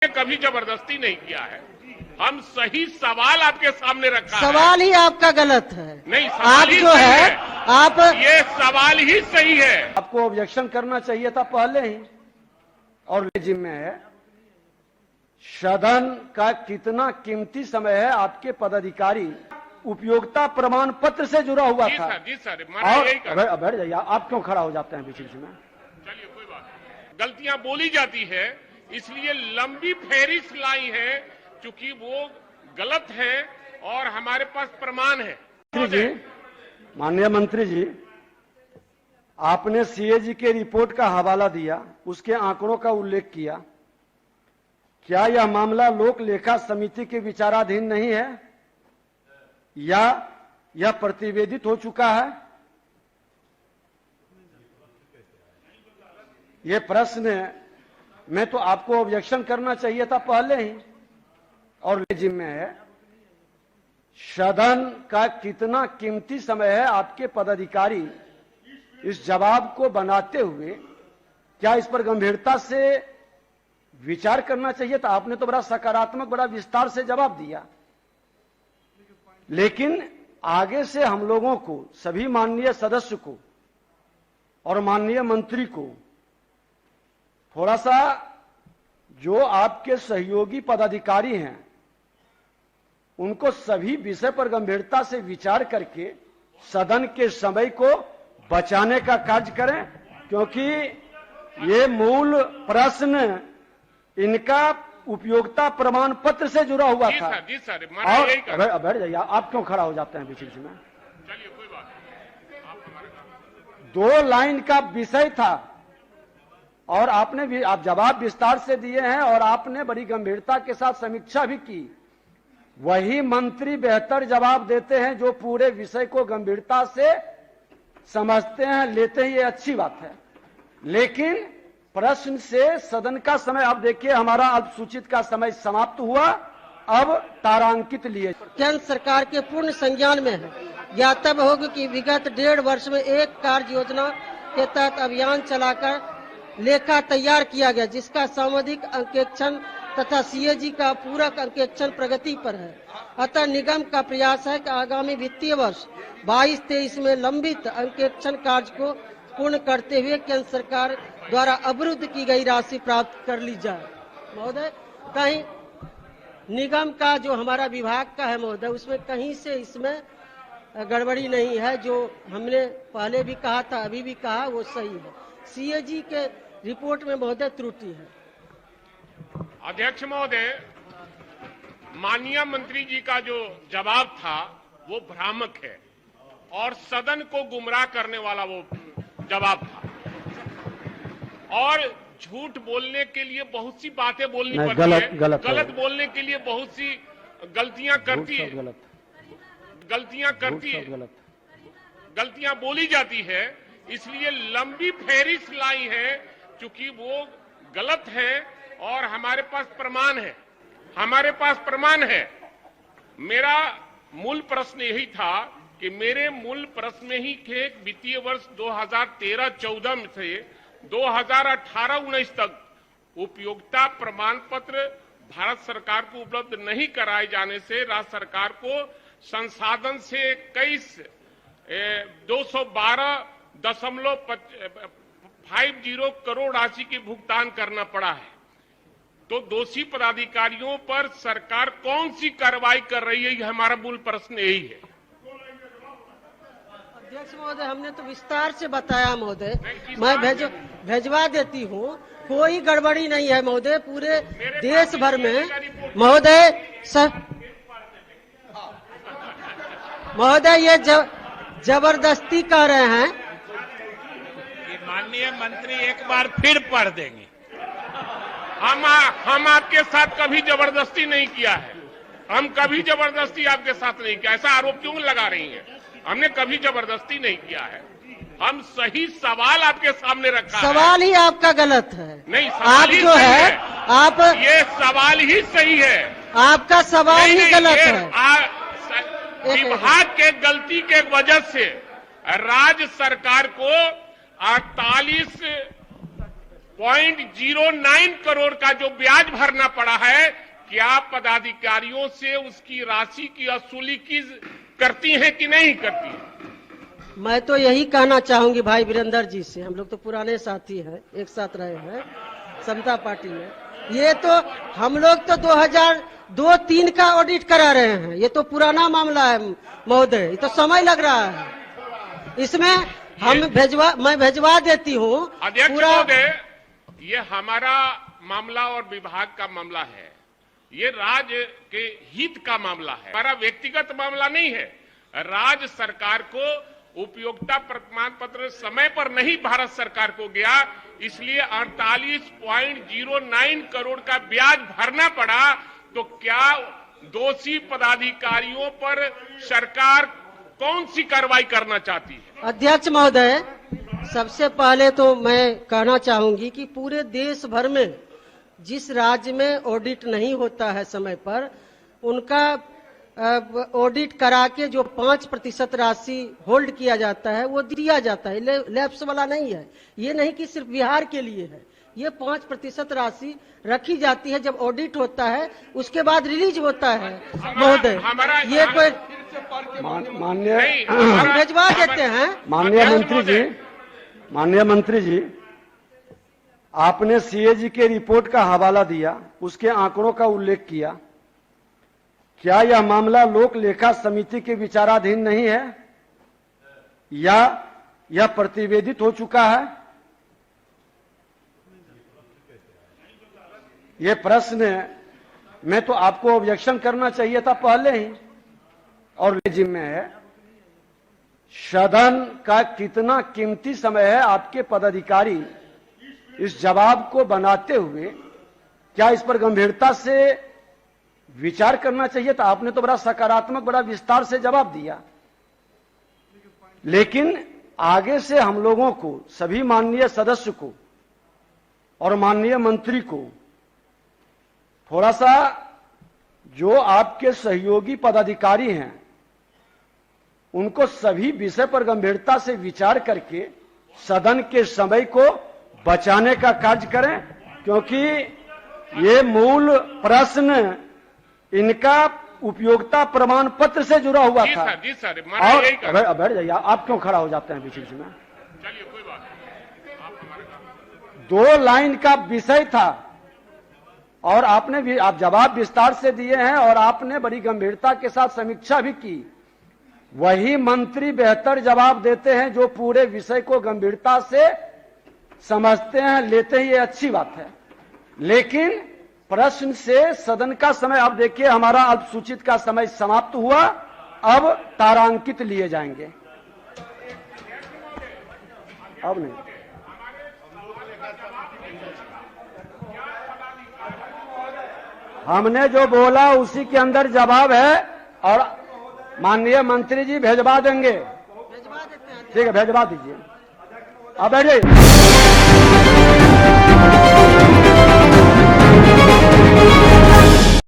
कभी जबरदस्ती नहीं किया है। हम सही सवाल आपके सामने रखा है। सवाल ही आपका गलत है। नहीं, आप जो है आप ये सवाल ही सही है। आपको ऑब्जेक्शन करना चाहिए था पहले ही। और जिम्मे है सदन का कितना कीमती समय है। आपके पदाधिकारी उपयोगिता प्रमाण पत्र से जुड़ा हुआ जी था। सर, जी सर, और बैठ जाइए, आप क्यों खड़ा हो जाते हैं बीच बीच में? चलिए कोई बात नहीं। गलतियां बोली जाती है, इसलिए लंबी फेरिस लाई है, क्योंकि वो गलत है और हमारे पास प्रमाण है। मंत्री जी, माननीय मंत्री जी, आपने सीएजी के रिपोर्ट का हवाला दिया, उसके आंकड़ों का उल्लेख किया। क्या यह मामला लोक लेखा समिति के विचाराधीन नहीं है या यह प्रतिवेदित हो चुका है? यह प्रश्न में तो आपको ऑब्जेक्शन करना चाहिए था पहले ही। और जिम्मे है सदन का कितना कीमती समय है। आपके पदाधिकारी इस जवाब को बनाते हुए क्या इस पर गंभीरता से विचार करना चाहिए था? आपने तो बड़ा सकारात्मक, बड़ा विस्तार से जवाब दिया, लेकिन आगे से हम लोगों को, सभी माननीय सदस्य को और माननीय मंत्री को थोड़ा सा, जो आपके सहयोगी पदाधिकारी हैं, उनको सभी विषय पर गंभीरता से विचार करके सदन के समय को बचाने का कार्य करें, क्योंकि ये मूल प्रश्न इनका उपयोगिता प्रमाण पत्र से जुड़ा हुआ था। जी सर, और बैठ जाइए, आप क्यों खड़ा हो जाते हैं बीच बीच में? चलिए कोई बात नहीं। 2 लाइन का विषय था और आपने आप जवाब विस्तार से दिए हैं और आपने बड़ी गंभीरता के साथ समीक्षा भी की। वही मंत्री बेहतर जवाब देते हैं जो पूरे विषय को गंभीरता से समझते हैं, लेते हैं, ये अच्छी बात है। लेकिन प्रश्न से सदन का समय, अब देखिए हमारा अल्पसूचित का समय समाप्त हुआ, अब तारांकित लिए। केंद्र सरकार के पूर्ण संज्ञान में है। ज्ञातव्य होगा कि विगत 1.5 वर्ष में एक कार्य योजना के तहत अभियान चलाकर लेखा तैयार किया गया, जिसका सामूहिक अंकेक्षण तथा सीएजी का पूरक अंकेक्षण प्रगति पर है। अतः निगम का प्रयास है कि आगामी वित्तीय वर्ष 22-23 में लंबित अंकेक्षण कार्य को पूर्ण करते हुए केंद्र सरकार द्वारा अवरुद्ध की गई राशि प्राप्त कर ली जाए। महोदय, कहीं निगम का जो हमारा विभाग का है महोदय, उसमें कहीं से इसमें गड़बड़ी नहीं है। जो हमने पहले भी कहा था, अभी भी कहा, वो सही है। सीएजी के रिपोर्ट में महोदय त्रुटि है। अध्यक्ष महोदय, माननीय मंत्री जी का जो जवाब था वो भ्रामक है और सदन को गुमराह करने वाला वो जवाब था, और झूठ बोलने के लिए बहुत सी बातें बोलनी पड़ती है, गलत बोलने के लिए बहुत सी गलतियां करती है, गलतियां बोली जाती है, इसलिए लंबी फेरिस लाई है, क्योंकि वो गलत है और हमारे पास प्रमाण है। मेरा मूल प्रश्न यही था कि मेरे मूल प्रश्न में ही के वित्तीय वर्ष 2013-14 से 2018-19 तक उपयोगिता प्रमाण पत्र भारत सरकार को उपलब्ध नहीं कराए जाने से राज्य सरकार को संसाधन से 212.50 करोड़ राशि की भुगतान करना पड़ा है। तो दोषी पदाधिकारियों पर सरकार कौन सी कार्रवाई कर रही है, ये हमारा मूल प्रश्न यही है। अध्यक्ष महोदय, हमने तो विस्तार से बताया महोदय, मैं भेजवा देती हूँ, कोई गड़बड़ी नहीं है महोदय। पूरे देश भर में महोदय ये जबरदस्ती कर रहे हैं। माननीय मंत्री एक बार फिर पढ़ देंगे। हम आपके साथ कभी जबरदस्ती नहीं किया है, हम कभी जबरदस्ती आपके साथ नहीं किया। ऐसा आरोप क्यों लगा रही हैं? हमने कभी जबरदस्ती नहीं किया है। हम सही सवाल आपके सामने रखा है। सवाल ही आपका गलत है। नहीं, आप जो है आप, ये सवाल ही सही है। आपका सवाल ही गलत है। विभाग के गलती के वजह से राज्य सरकार को 48 0.09 करोड़ का जो ब्याज भरना पड़ा है, क्या पदाधिकारियों से उसकी राशि की वसूली की करती हैं कि नहीं करती हैं? मैं तो यही कहना चाहूंगी भाई वीरेंद्र जी से, हम लोग तो पुराने साथी हैं, एक साथ रहे हैं समता पार्टी में। ये तो हम लोग तो 2002-03 का ऑडिट करा रहे हैं, ये तो पुराना मामला है महोदय, ये तो समय लग रहा है इसमें। मैं भेजवा देती हूँ अध्यक्ष पूरा। महोदय, ये हमारा मामला और विभाग का मामला है, ये राज्य के हित का मामला है, हमारा व्यक्तिगत मामला नहीं है। राज्य सरकार को उपयोगिता प्रमाण पत्र समय पर नहीं भारत सरकार को गया, इसलिए 48.09 करोड़ का ब्याज भरना पड़ा। तो क्या दोषी पदाधिकारियों पर सरकार कौन सी कार्रवाई करना चाहती है? अध्यक्ष महोदय, सबसे पहले तो मैं कहना चाहूंगी कि पूरे देश भर में जिस राज्य में ऑडिट नहीं होता है समय पर, उनका ऑडिट करा के जो 5% राशि होल्ड किया जाता है वो दिया जाता है, लैप्स वाला नहीं है। ये नहीं कि सिर्फ बिहार के लिए है, ये 5% राशि रखी जाती है। जब ऑडिट होता है उसके बाद रिलीज होता है महोदय। ये कोई माननीय हम भिजवा देते हैं। माननीय मंत्री जी, आपने सीएजी के रिपोर्ट का हवाला दिया, उसके आंकड़ों का उल्लेख किया। क्या यह मामला लोक लेखा समिति के विचाराधीन नहीं है या यह प्रतिवेदित हो चुका है? यह प्रश्न में तो आपको ऑब्जेक्शन करना चाहिए था पहले ही। और जिम्मे है सदन का कितना कीमती समय है, आपके पदाधिकारी इस जवाब को बनाते हुए क्या इस पर गंभीरता से विचार करना चाहिए था? आपने तो बड़ा सकारात्मक, बड़ा विस्तार से जवाब दिया, लेकिन आगे से हम लोगों को, सभी माननीय सदस्य को और माननीय मंत्री को थोड़ा सा, जो आपके सहयोगी पदाधिकारी हैं, उनको सभी विषय पर गंभीरता से विचार करके सदन के समय को बचाने का कार्य करें, क्योंकि ये मूल प्रश्न इनका उपयोगिता प्रमाण पत्र से जुड़ा हुआ था। जी सर, और बैठ जाइए, आप क्यों खड़ा हो जाते हैं बीच बीच में? चलिए कोई बात नहीं। 2 लाइन का विषय था और आपने भी आप जवाब विस्तार से दिए हैं और आपने बड़ी गंभीरता के साथ समीक्षा भी की। वही मंत्री बेहतर जवाब देते हैं जो पूरे विषय को गंभीरता से समझते हैं, लेते हैं, ये अच्छी बात है। लेकिन प्रश्न से सदन का समय, अब देखिए हमारा अल्पसूचित का समय समाप्त हुआ, अब तारांकित लिए जाएंगे। अब नहीं, हमने जो बोला उसी के अंदर जवाब है और माननीय मंत्री जी भेजवा देंगे। ठीक है, भेजवा दीजिए। अब बैठ जाइए।